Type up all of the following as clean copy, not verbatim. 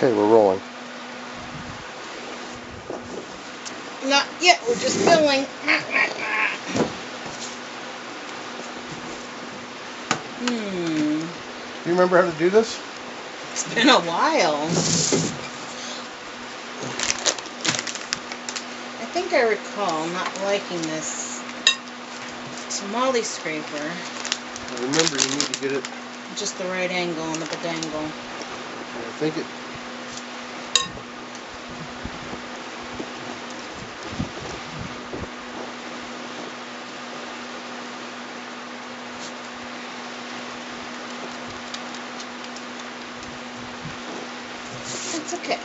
Okay, we're rolling. Not yet, we're just filling. Do you remember how to do this? It's been a while. I think I recall not liking this tamale scraper. I remember you need to get it. Just the right angle on the bedangle. I think it. It's okay.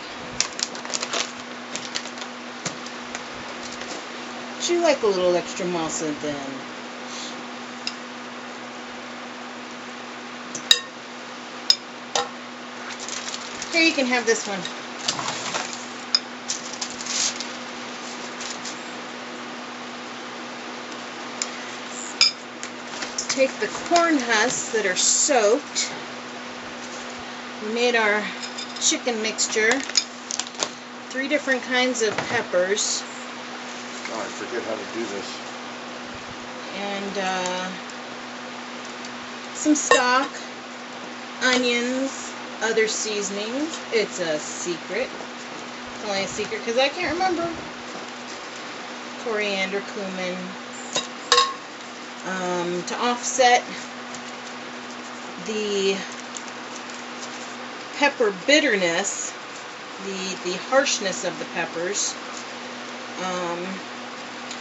You like a little extra masa then. Here, you can have this one. Take the corn husks that are soaked. We made our chicken mixture. 3 different kinds of peppers. Oh, I forget how to do this. And some stock, onions, other seasonings. It's a secret. It's only a secret because I can't remember. Coriander, cumin. To offset the pepper bitterness, the harshness of the peppers,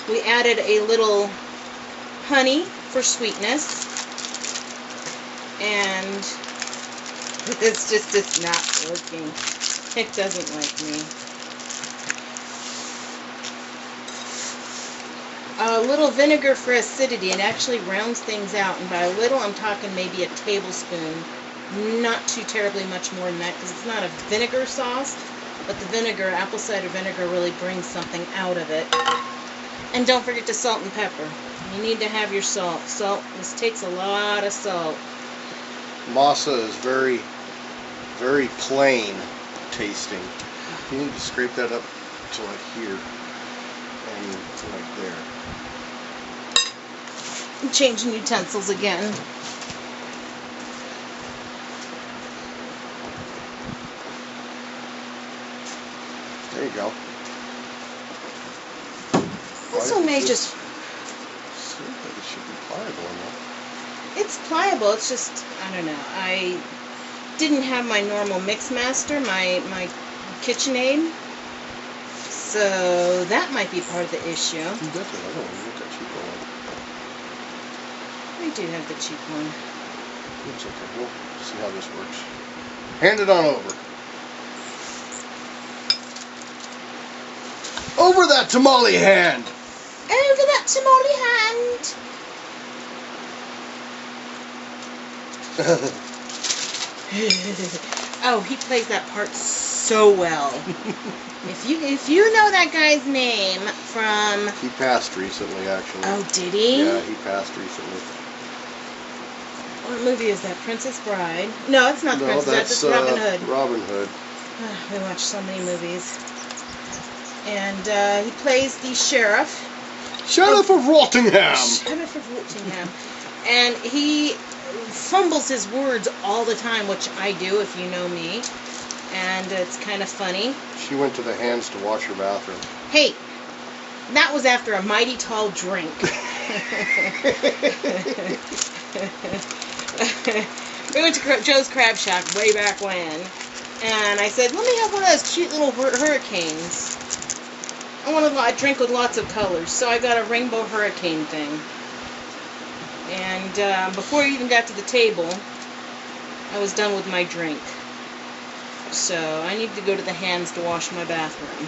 we added a little honey for sweetness, and it's not working. It doesn't like me. A little vinegar for acidity. It actually rounds things out, and by little I'm talking maybe a tablespoon, not too terribly much more than that, because it's not a vinegar sauce, but the vinegar, apple cider vinegar, really brings something out of it. And don't forget to salt and pepper. You need to have your salt. This takes a lot of salt. Masa is very, very plain tasting. You need to scrape that up to like here and like there. I'm changing utensils again. There you go. This one may just... Seems like it should be pliable enough. It's pliable, it's just, I don't know. I didn't have my normal mix master, my KitchenAid. So that might be part of the issue. You got the other one, you got that cheaper one. We do have the cheap one. Looks okay. We'll see how this works. Hand it on over. Over that tamale hand! Over that tamale hand! Oh, he plays that part so well. If you know that guy's name from... He passed recently, actually. Oh, did he? Yeah, he passed recently. What movie is that? Princess Bride? No, it's not No, Princess Bride. It's Robin Hood. Robin Hood. We watch so many movies. And he plays the sheriff. Sheriff of Rottingham! Sheriff of Rottingham. And he fumbles his words all the time, which I do if you know me. And it's kind of funny. She went to the hands to wash her bathroom. Hey, that was after a mighty tall drink. We went to Joe's Crab Shack way back when. And I said, let me have one of those cute little hurricanes. I want a drink with lots of colors. So I got a rainbow hurricane thing. And before we even got to the table, I was done with my drink. So I need to go to the hands to wash my bathroom.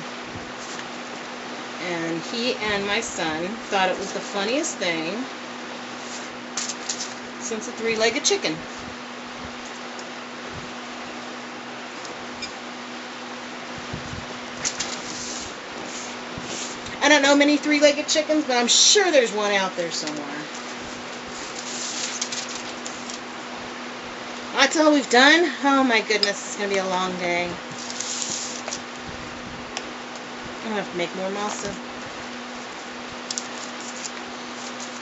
And he and my son thought it was the funniest thing since a 3-legged chicken. I don't know many 3-legged chickens, but I'm sure there's one out there somewhere. That's all we've done? Oh my goodness, it's going to be a long day. have to make more masa.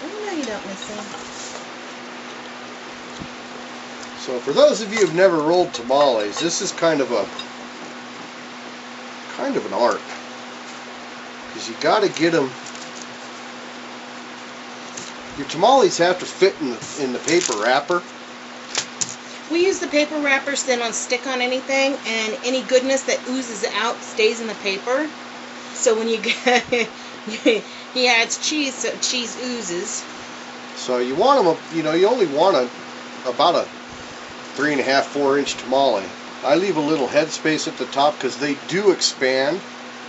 Oh, no, you don't, Missy. So for those of you who've never rolled tamales, this is kind of an art, because you got to get them. Your tamales have to fit in the paper wrapper. We use the paper wrappers then on stick on anything, and any goodness that oozes out stays in the paper. So when you get, he adds cheese, so cheese oozes. So you want them, you only want about a 3.5, 4-inch tamale. I leave a little headspace at the top because they do expand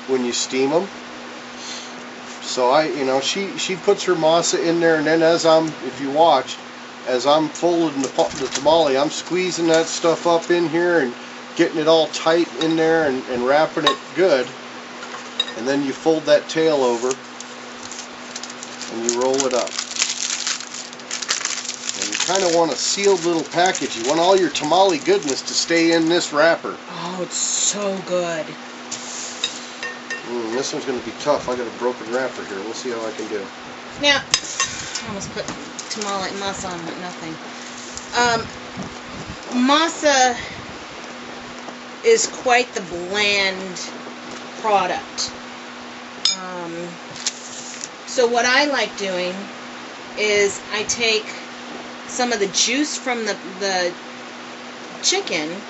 when you steam them. So she puts her masa in there, and then if you watch, as I'm folding the tamale, I'm squeezing that stuff up in here and getting it all tight in there and wrapping it good. And then you fold that tail over and you roll it up. And you kind of want a sealed little package. You want all your tamale goodness to stay in this wrapper. Oh, it's so good. This one's going to be tough. I got a broken wrapper here. We'll see how I can do. Now, I almost put tamale masa on nothing. Masa is quite the bland product. So what I like doing is I take some of the juice from the chicken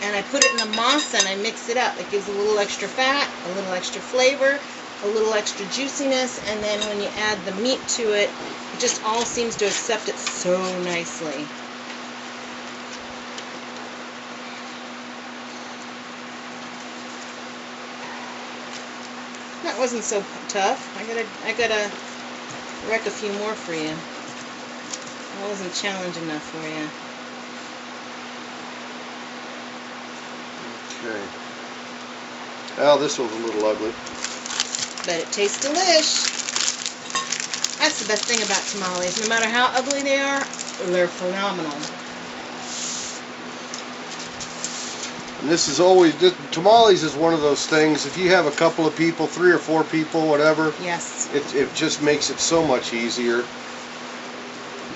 and I put it in the masa and I mix it up. It gives a little extra fat, a little extra flavor, a little extra juiciness, and then when you add the meat to it, it just all seems to accept it so nicely. That wasn't so tough. I gotta wreck a few more for you. That wasn't challenge enough for you. Okay. Well, this one's a little ugly. But it tastes delish. That's the best thing about tamales. No matter how ugly they are, they're phenomenal. And this is tamales is one of those things, if you have a couple of people, 3 or 4 people, whatever, yes, it just makes it so much easier.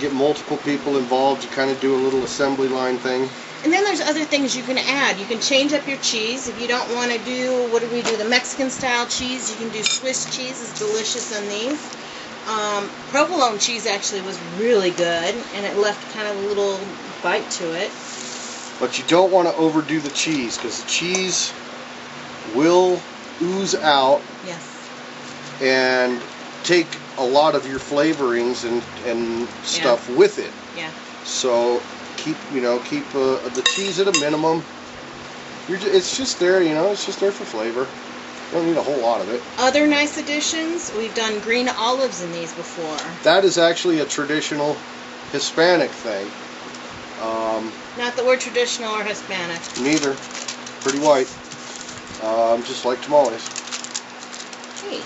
Get multiple people involved, you kind of do a little assembly line thing. And then there's other things you can add. You can change up your cheese. If you don't want to do, what do we do, the Mexican style cheese, you can do Swiss cheese. It's delicious on these. Provolone cheese actually was really good, and it left kind of a little bite to it. But you don't want to overdo the cheese, because the cheese will ooze out. Yes. And take a lot of your flavorings and stuff with it. Yeah. So keep the cheese at a minimum. It's just there, it's just there for flavor. You don't need a whole lot of it. Other nice additions, we've done green olives in these before. That is actually a traditional Hispanic thing. Not that we're traditional or Hispanic. Neither. Pretty white. Just like tamales. Hey.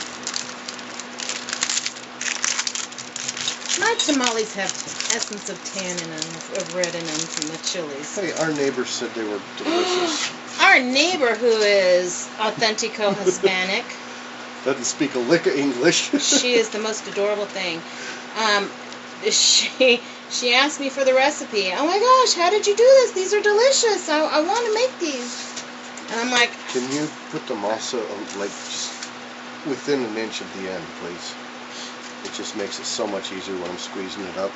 My tamales have essence of tan in them, of red in them from the chilies. Hey, our neighbors said they were delicious. Our neighbor, who is authentico Hispanic, doesn't speak a lick of English. She is the most adorable thing. She asked me for the recipe. Oh my gosh, how did you do this? These are delicious. I want to make these. And I'm like, can you put the masa like just within an inch of the end, please? It just makes it so much easier when I'm squeezing it up.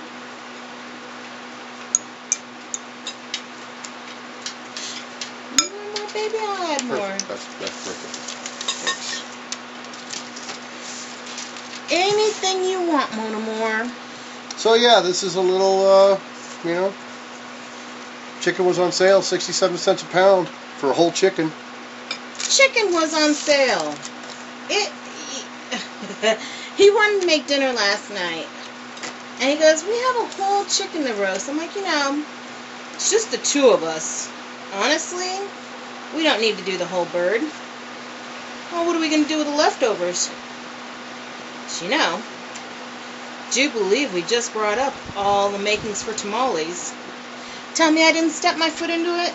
More, baby, I'll add more. That's perfect. Thanks. Anything you want, Mona Moore. So yeah, this is a little, chicken was on sale, 67 cents a pound for a whole chicken. Chicken was on sale. He wanted to make dinner last night. And he goes, we have a whole chicken to roast. I'm like, it's just the 2 of us. Honestly, we don't need to do the whole bird. Well, what are we going to do with the leftovers? Do believe we just brought up all the makings for tamales. Tell me I didn't step my foot into it?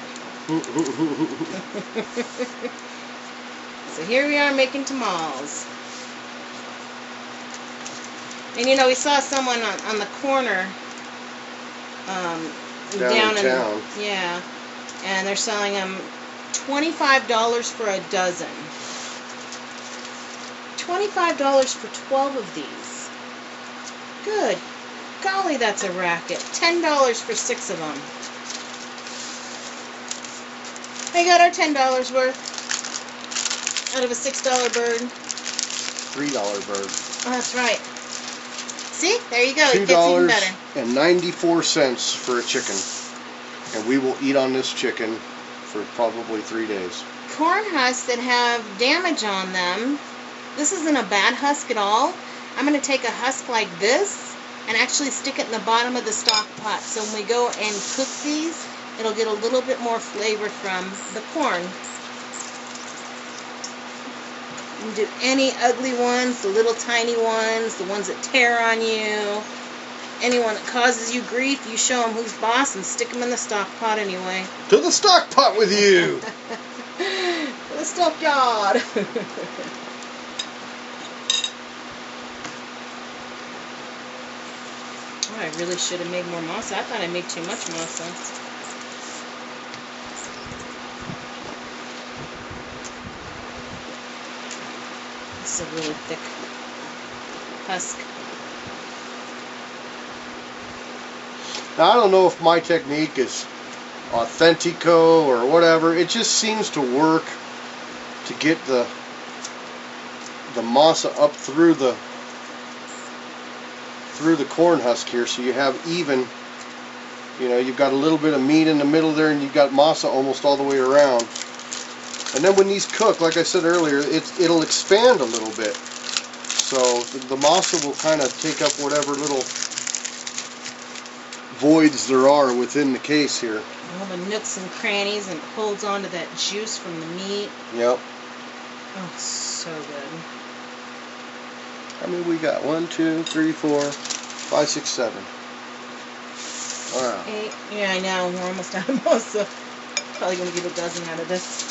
So here we are making tamales. And you know, we saw someone on the corner down in town. Yeah, and they're selling them $25 for a dozen. $25 for 12 of these. Good golly, that's a racket. $10 for 6 of them. They got our $10 worth out of a $6 bird. $3 bird. Oh, that's right. See? There you go. It gets even better. $2.94 for a chicken. And we will eat on this chicken for probably 3 days. Corn husks that have damage on them. This isn't a bad husk at all. I'm going to take a husk like this and actually stick it in the bottom of the stock pot. So when we go and cook these, it'll get a little bit more flavor from the corn. You can do any ugly ones, the little tiny ones, the ones that tear on you. Anyone that causes you grief, you show them who's boss and stick them in the stock pot anyway. To the stock pot with you! To the stockyard! Oh, I really should have made more masa. I thought I made too much masa. This is a really thick husk. Now, I don't know if my technique is authentico or whatever. It just seems to work to get the masa up through the corn husk here, so you have even, you know, you've got a little bit of meat in the middle there, and you've got masa almost all the way around. And then when these cook, like I said earlier, it'll expand a little bit, so the masa will kind of take up whatever little voids there are within the case here. All the nooks and crannies, and it holds on to that juice from the meat. Yep. Oh, it's so good. I mean, we got 1, 2, 3, 4, 5, 6, 7. Wow. 8. Yeah, I know. We're almost out of masa. Probably going to get a dozen out of this.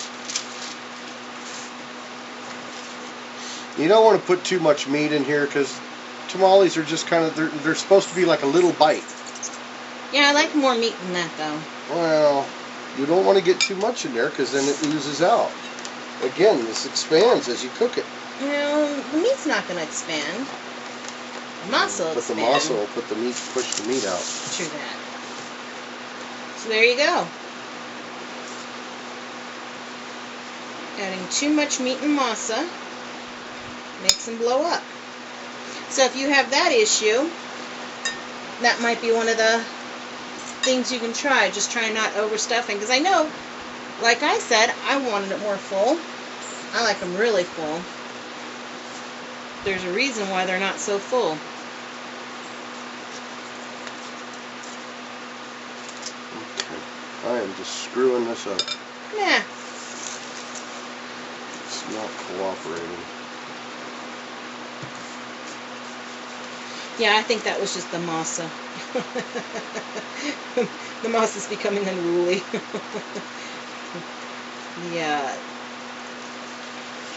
You don't want to put too much meat in here because tamales are just kind of, they're supposed to be like a little bite. Yeah, I like more meat than that, though. Well, you don't want to get too much in there because then it oozes out. Again, this expands as you cook it. Well, the meat's not going to expand. The masa will expand. But the masa will push the meat out. True that. So there you go. Adding too much meat and masa makes them blow up. So if you have that issue, that might be one of the things you can try. Just try not overstuffing. Because I know, like I said, I wanted it more full. I like them really full. There's a reason why they're not so full. Okay. I am just screwing this up. Nah. It's not cooperating. Yeah, I think that was just the masa. The masa's becoming unruly. Yeah.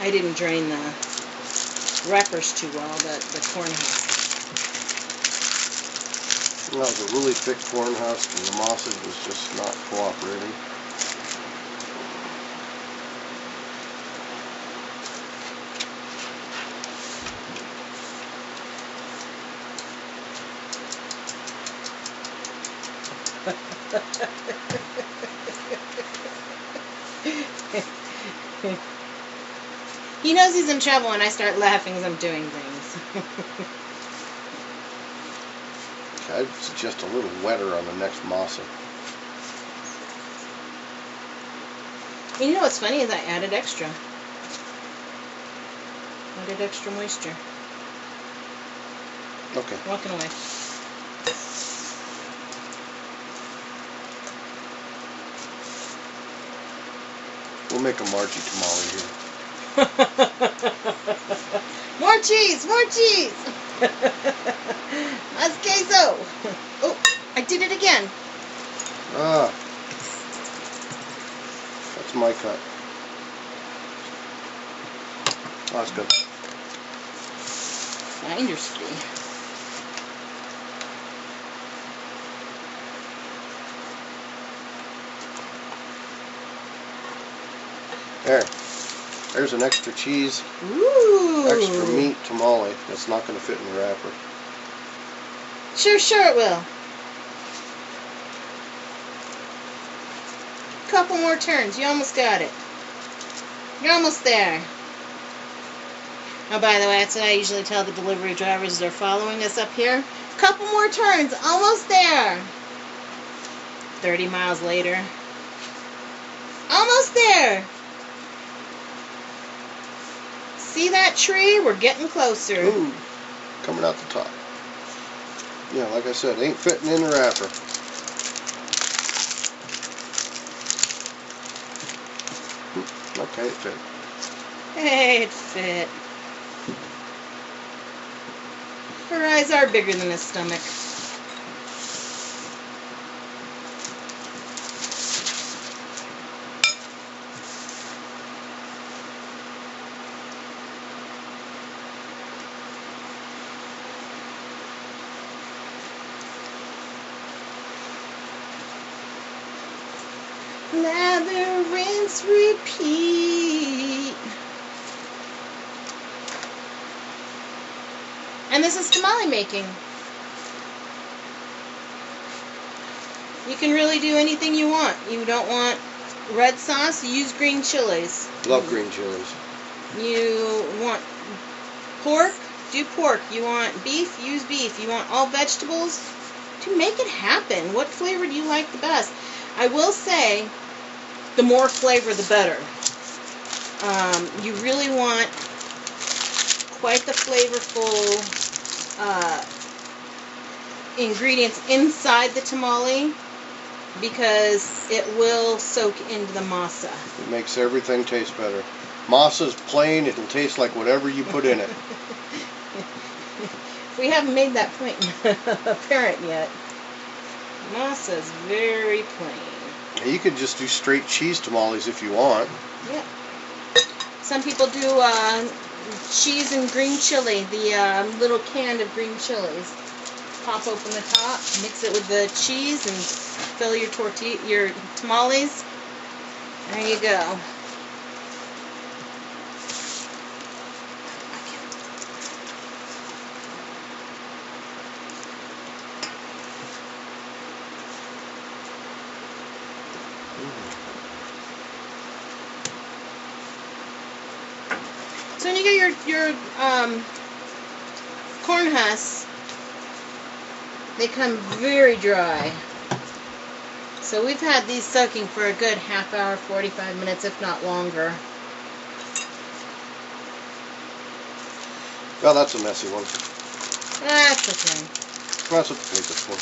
I didn't drain the wrappers too well, the corn husk. That was a really thick corn husk, and the masa was just not cooperating. He knows he's in trouble when I start laughing as I'm doing things. I'd suggest a little wetter on the next masa. You know what's funny is I added extra. Added extra moisture. Okay. Walking away. We'll make a Margie tamale here. More cheese! More cheese! Más queso! Oh, I did it again. Ah. That's my cut. Oh, that's good. Finder's fee. There's an extra cheese, Ooh. extra meat tamale that's not going to fit in the wrapper. Sure it will. Couple more turns. You almost got it. You're almost there. Oh, by the way, that's what I usually tell the delivery drivers as they're following us up here. Couple more turns. Almost there. 30 miles later. Almost there. See that tree? We're getting closer. Ooh, coming out the top. Yeah, like I said, ain't fitting in the wrapper. Okay, it fit. Hey, it fit. Her eyes are bigger than his stomach. Lather, rinse, repeat. And this is tamale making. You can really do anything you want. You don't want red sauce, use green chilies. Love green chilies. You want pork, do pork. You want beef, use beef. You want all vegetables, to make it happen. What flavor do you like the best? I will say, the more flavor, the better. You really want quite the flavorful ingredients inside the tamale, because it will soak into the masa. It makes everything taste better. Masa's plain, it'll taste like whatever you put in it. We haven't made that point apparent yet. Masa's very plain. You can just do straight cheese tamales if you want. Yeah. Some people do cheese and green chili, the little can of green chilies. Pop open the top, mix it with the cheese, and fill your your tamales. There you go. So when you get your corn husks, they come very dry. So we've had these soaking for a good half hour, 45 minutes, if not longer. Well, that's a messy one. That's okay. That's what the this one.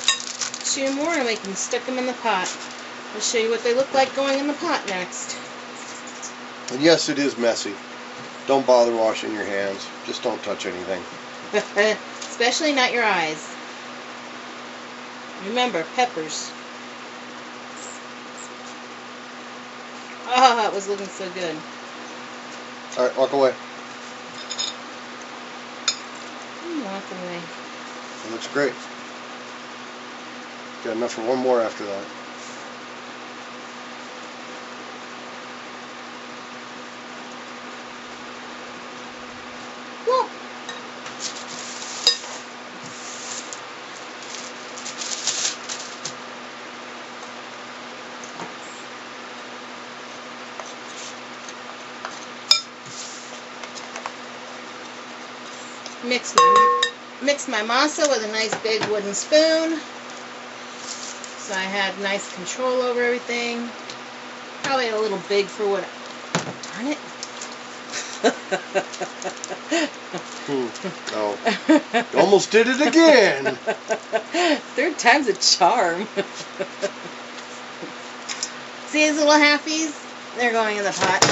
2 more and we can stick them in the pot. I'll show you what they look like going in the pot next. And yes, it is messy. Don't bother washing your hands. Just don't touch anything. Especially not your eyes. Remember, peppers. Oh, it was looking so good. Alright, walk away. Walk away. It looks great. Got enough for one more after that. Well, mix my masa with a nice big wooden spoon, so I had nice control over everything. Probably a little big for what. Darn it. Oh, you almost did it again. 3rd time's a charm. See these little halfies? They're going in the pot.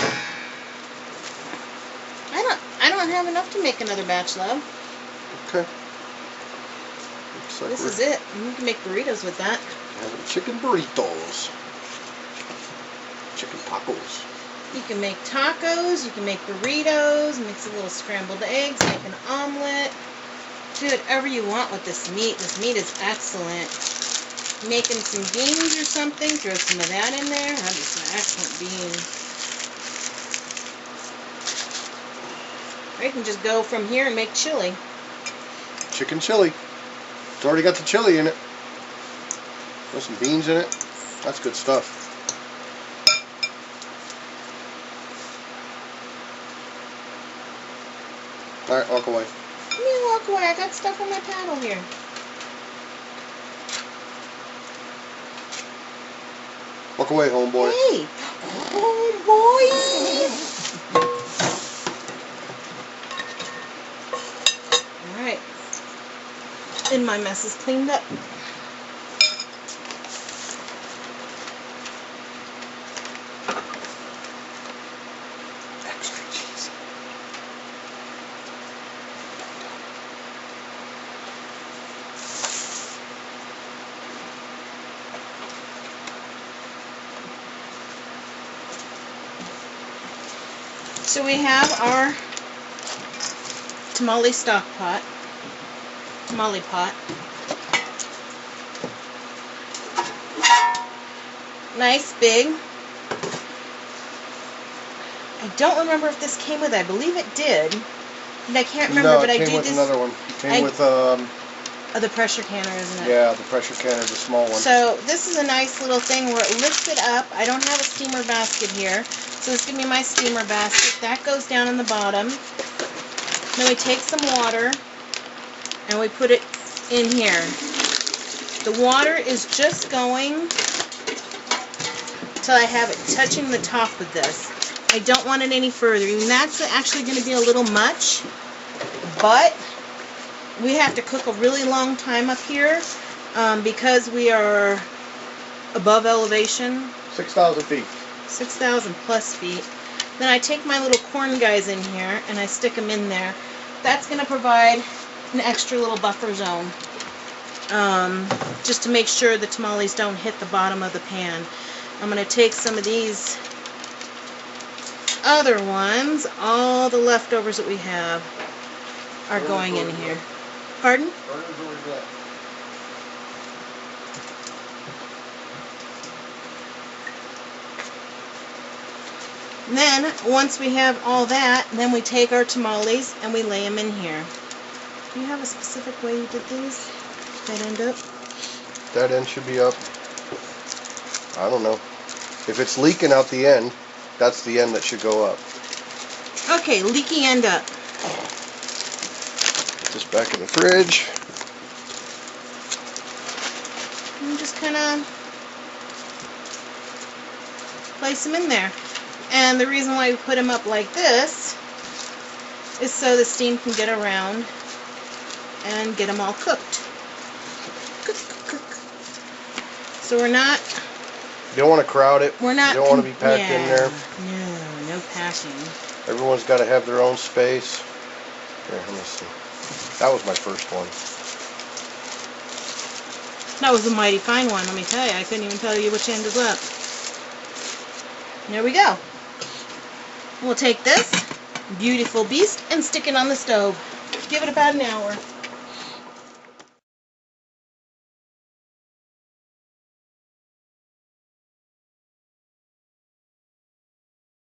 I don't have enough to make another batch, love. Okay. Looks like This is it. You can make burritos with that. having chicken burritos. Chicken tacos. You can make tacos, you can make burritos, mix a little scrambled eggs, make an omelet. Do whatever you want with this meat. This meat is excellent. Making some beans or something, throw some of that in there. That'd be some excellent beans. Or you can just go from here and make chili. Chicken chili. It's already got the chili in it. Throw some beans in it. That's good stuff. Alright, walk away. Let me walk away. I got stuff on my paddle here. Walk away, homeboy. Hey! Homeboy! Alright. And my mess is cleaned up. Extra cheese. So we have our tamale stock pot. Tamale pot. Nice big. I don't remember if this came with it. I believe it did. And I can't remember, No, but I it did came with this. another one. It came with The pressure canner, isn't it? yeah, the pressure canner, the small one. So this is a nice little thing where it lifts it up. I don't have a steamer basket here, so this gives me my steamer basket. That goes down in the bottom. Then we take some water and we put it in here. The water is just going till I have it touching the top of this. I don't want it any further. And that's actually going to be a little much, but we have to cook a really long time up here because we are above elevation. 6,000 feet. 6,000 plus feet. Then I take my little corn guys in here and I stick them in there. That's going to provide an extra little buffer zone. Just to make sure the tamales don't hit the bottom of the pan. I'm going to take some of these other ones. All the leftovers that we have are going in here. Pardon? And then, once we have all that, then we take our tamales and we lay them in here. Do you have a specific way you did these? That end up? That end should be up. I don't know. If it's leaking out the end, that's the end that should go up. Okay, leaky end up. Put this back in the fridge. And just kind of place them in there. And the reason why we put them up like this is so the steam can get around and get them all cooked. Cook, cook, cook. So we're not... You don't want to crowd it. We're not... You don't want to be packed in there. No packing. Everyone's got to have their own space. Here, let me see. That was my first one. That was a mighty fine one, let me tell you. I couldn't even tell you which end is up. There we go. We'll take this beautiful beast and stick it on the stove. Give it about an hour.